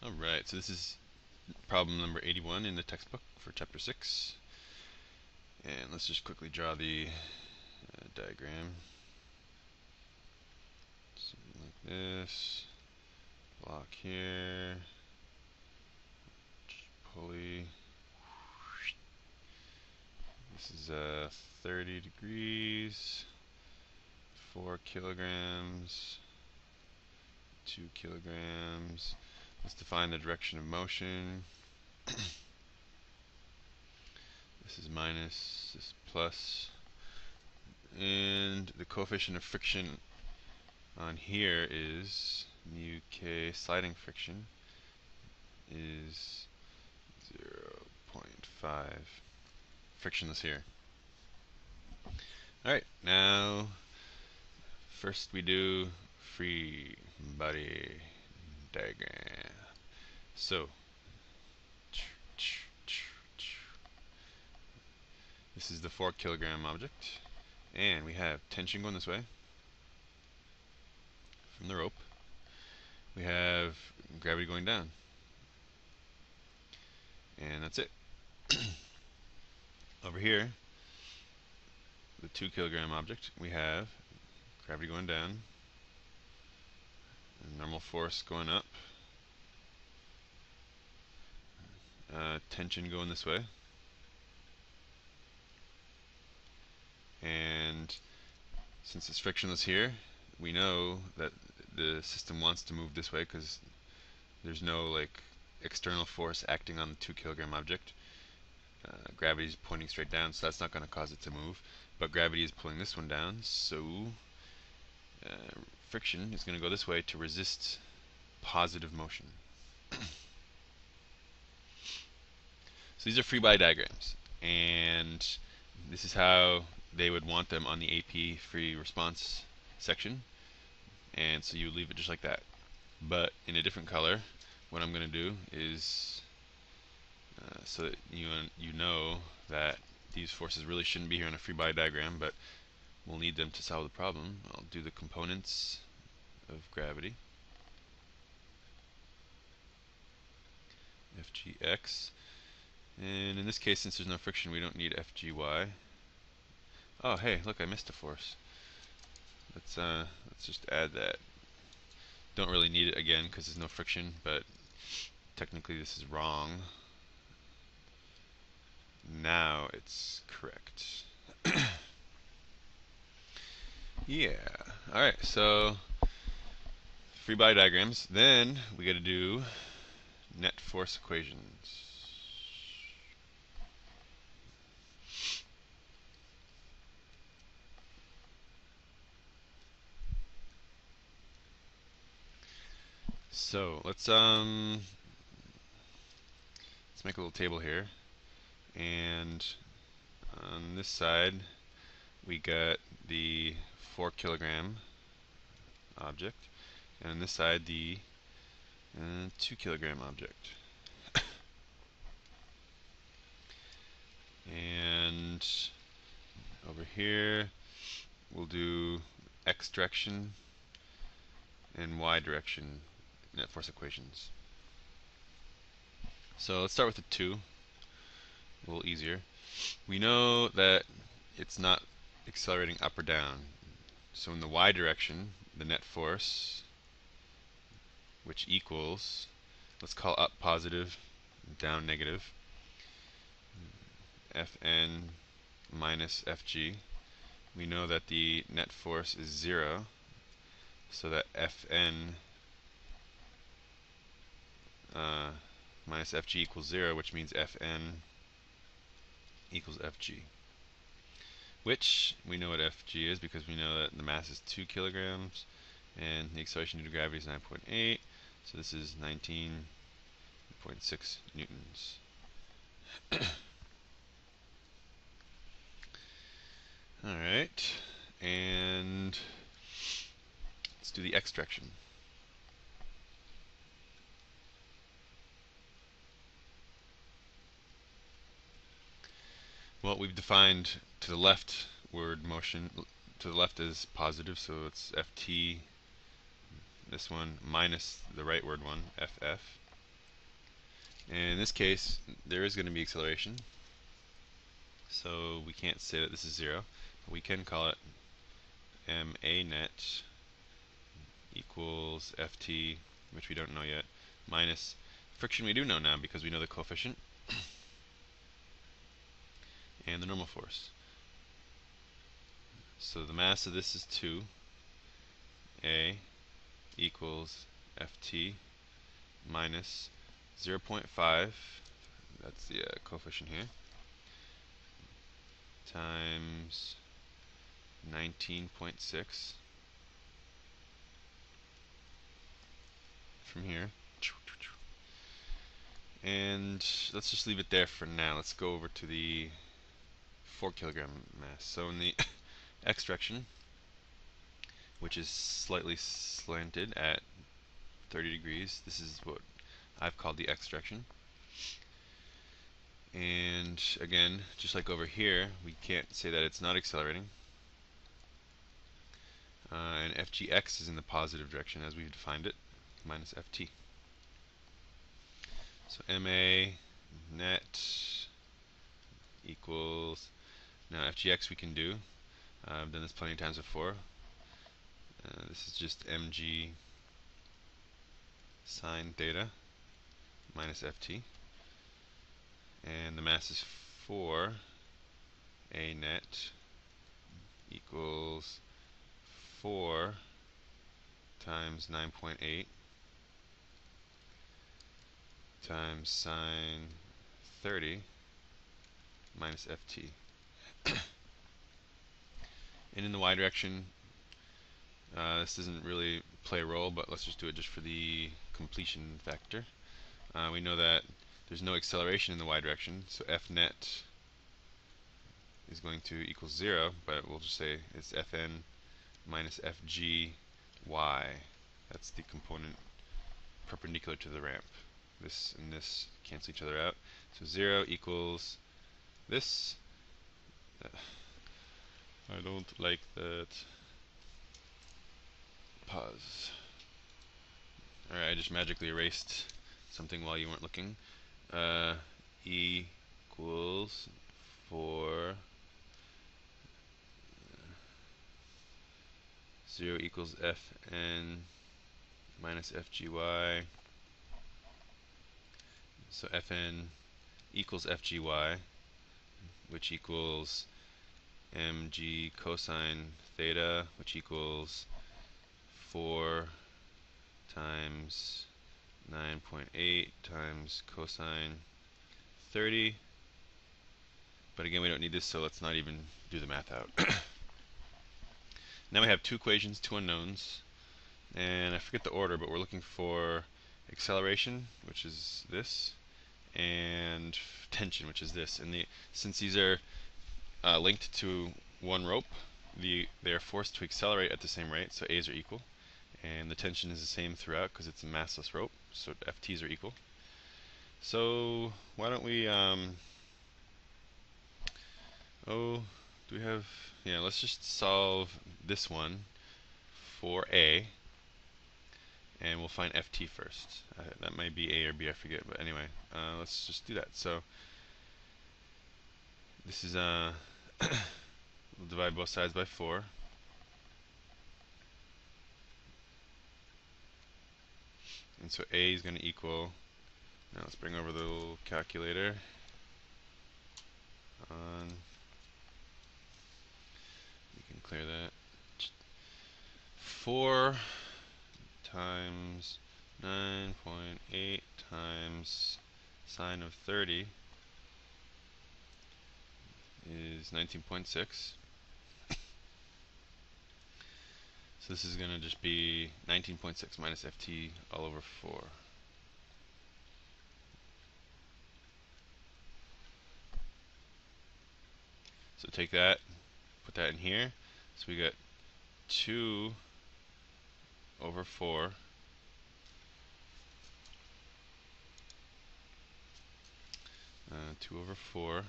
Alright, so this is problem number 81 in the textbook for chapter 6. And let's just quickly draw the diagram. Something like this. Block here. Pulley. This is 30 degrees. 4 kilograms. 2 kilograms. Let's define the direction of motion. This is minus, this is plus. And the coefficient of friction on here is mu k sliding friction is 0.5. Frictionless here. Alright, now first we do free body diagram. So this is the 4 kilogram object, and we have tension going this way from the rope. We have gravity going down, and that's it. Over here, the 2 kilogram object, we have gravity going down, and normal force going up, tension going this way, and since it's frictionless here, we know that the system wants to move this way because there's no like external force acting on the 2 kilogram object. Gravity is pointing straight down, so that's not going to cause it to move. But gravity is pulling this one down, so friction is going to go this way to resist positive motion. So these are free body diagrams, and this is how they would want them on the AP free response section. And so you leave it just like that. But in a different color, what I'm going to do is so that you know that these forces really shouldn't be here in a free body diagram, but we'll need them to solve the problem. I'll do the components of gravity. Fgx. And in this case, since there's no friction, we don't need Fgy. Oh, hey, look, I missed a force. Let's just add that. Don't really need it again because there's no friction, but technically this is wrong. Now it's correct. Yeah. Alright, so free body diagrams. Then we got to do net force equations. So let's make a little table here, and on this side we got the 4 kilogram object, and on this side the 2 kilogram object. And over here we'll do x direction and y direction net force equations. So let's start with the 2, a little easier. We know that it's not accelerating up or down. So in the y direction, the net force, which equals, let's call up positive, down negative, Fn minus Fg. We know that the net force is 0, so that Fn minus Fg equals 0, which means Fn equals Fg. Which we know what Fg is because we know that the mass is 2 kilograms and the acceleration due to gravity is 9.8, so this is 19.6 newtons. Alright, and let's do the x direction. Well, we've defined to the left word motion, to the left is positive, so it's Ft, this one, minus the rightward one, Ff. And in this case, there is going to be acceleration, so we can't say that this is 0. We can call it ma net equals ft, which we don't know yet, minus friction we do know now because we know the coefficient, and the normal force. So the mass of this is 2. A equals ft minus 0.5, that's the coefficient here, times 19.6 from here. And let's just leave it there for now. Let's go over to the 4 kilogram mass. So in the x direction, which is slightly slanted at 30 degrees, this is what I've called the x direction. And again, just like over here, we can't say that it's not accelerating. And fgx is in the positive direction as we've defined it, minus ft. So ma net equals, now fgx we can do, I've done this plenty of times before. This is just mg sine theta minus ft, and the mass is 4. A net equals 4 times 9.8 times sine 30 minus ft. And in the y direction, this doesn't really play a role, but let's just do it just for the completion factor. We know that there's no acceleration in the y direction, so f net is going to equal 0, but we'll just say it's fn minus fg y. That's the component perpendicular to the ramp. This and this cancel each other out. So 0 equals this. I don't like that. Pause. Alright, I just magically erased something while you weren't looking. E equals 4. 0 equals fn minus fgy. So fn equals fgy, which equals mg cosine theta, which equals 4 times 9.8 times cosine 30. But again, we don't need this, so let's not even do the math out. Now we have two equations, two unknowns, and I forget the order, but we're looking for acceleration, which is this, and tension, which is this. And since these are linked to one rope, they are forced to accelerate at the same rate, so A's are equal. And the tension is the same throughout because it's a massless rope, so FTs are equal. So why don't we, do we have, yeah, let's just solve this one for A, and we'll find FT first. That might be A or B, I forget, but anyway, let's just do that. So this is, we'll divide both sides by 4. And so A is going to equal, now let's bring over the little calculator. We can clear that. 4 times 9.8 times sine of 30 is 19.6. So this is going to just be 19.6 minus ft all over 4. So take that, put that in here. So we got 2 over 4 2 over 4,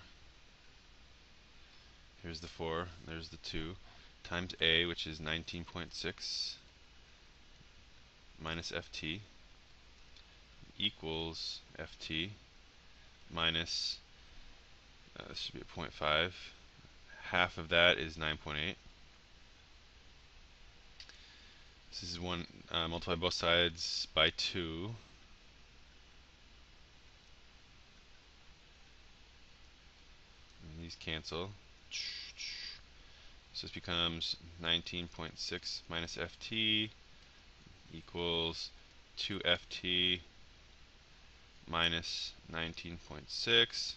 here's the 4, there's the 2, times A, which is 19.6 minus ft, equals ft minus, this should be a 0.5. Half of that is 9.8. This is one, multiply both sides by 2. And these cancel. So this becomes 19.6 minus ft equals 2ft minus 19.6.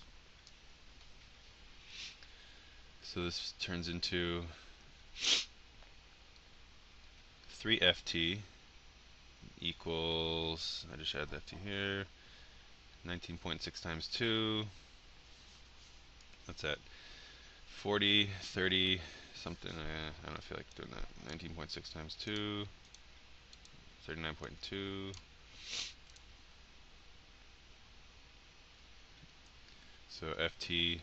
So this turns into 3ft equals, I just add that to here, 19.6 times 2. What's that? 40, 30, something. I don't feel like doing that. 19.6 times 2, 39.2. So ft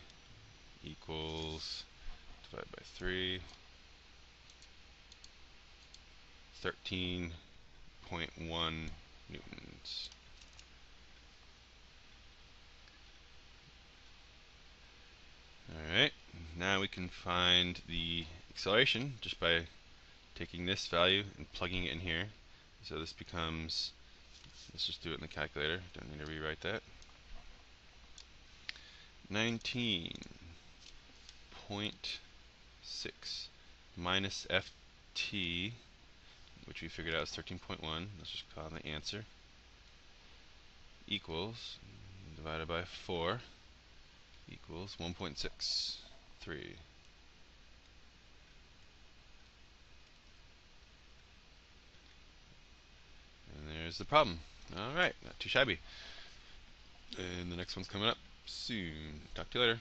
equals, divided by 3, 13.1 newtons. Alright, now we can find the acceleration just by taking this value and plugging it in here. So this becomes, let's just do it in the calculator, don't need to rewrite that. 19.6 minus ft, which we figured out is 13.1, let's just call it the answer, equals, divided by 4, equals 1.63. And there's the problem. Alright, not too shabby. And the next one's coming up soon. Talk to you later.